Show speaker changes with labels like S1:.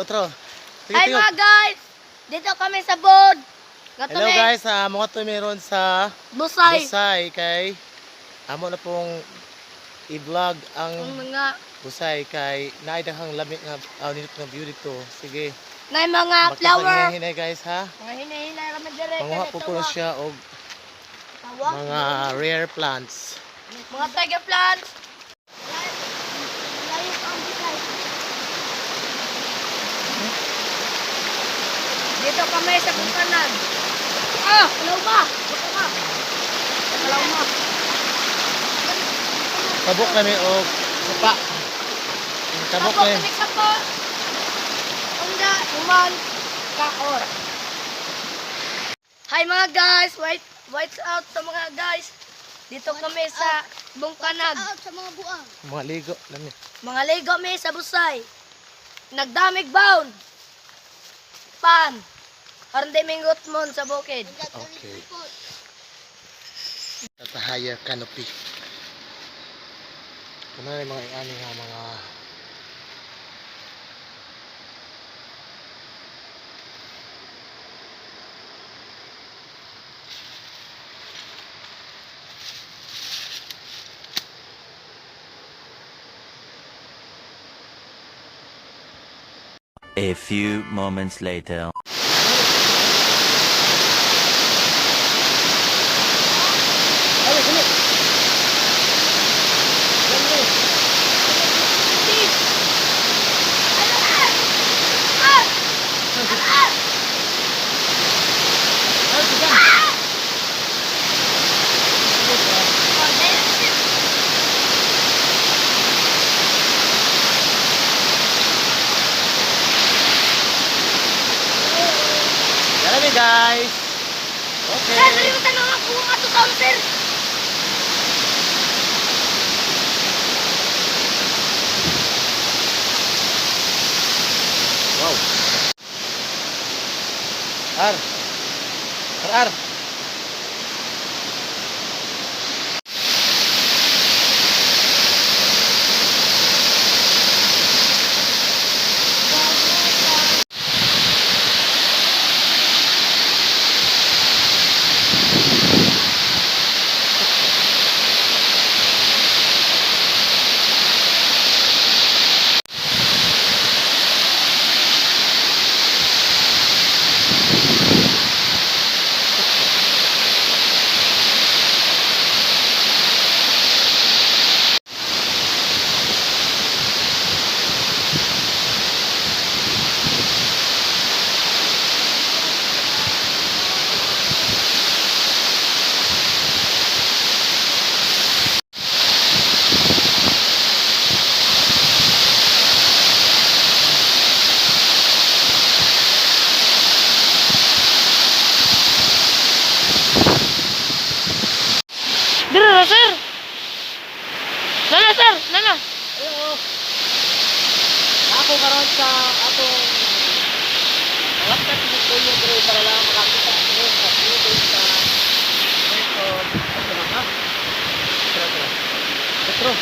S1: otro. Sige,
S2: Hi
S1: tingog.
S2: mga guys! Dito kami sa bod.
S1: Hello guys, mga to meron sa
S2: Busay.
S1: Busay kay amo na pong i-vlog ang
S2: Ang mga
S1: Busay kay naidahang lamig nga nindot nga view dito. Sige.
S2: ngay mga flower.
S1: Magkasahinay guys ha.
S2: Mga hinay-hinay kami dire.
S1: Manguha po ko siya og mga rare plants.
S2: Mga tiger plants. Dito kami sa Bungkanan. Hello ba? Baka ba? Hello ma.
S1: Tabok kami og sapa. Tabok kami.
S2: Kami sa po. Unda, uman, kaor. Hi mga guys, whites out sa mga guys. Dito kami sa Bungkanan.
S3: Out sa mga buang.
S1: Mga ligo lami.
S2: Mga ligo mi sa Busay. Nagdamig bound. Pan. Aron di mingot mon sa bukid.
S1: Okay. Tatahaya canopy. Ano na yung mga ano nga mga
S4: A few moments later.
S1: Yan guys. Okay.
S2: Sir, nalimutan na nga kung ato taon, sir.
S1: Wow. Ar. Ar.
S2: Dira na, sir. Nana, sir. Nana.
S1: Hello. Ako karon sa atong laptop ni Kuya Dre para lang makakita ko sa video sa ito. Ito na ha. Tara.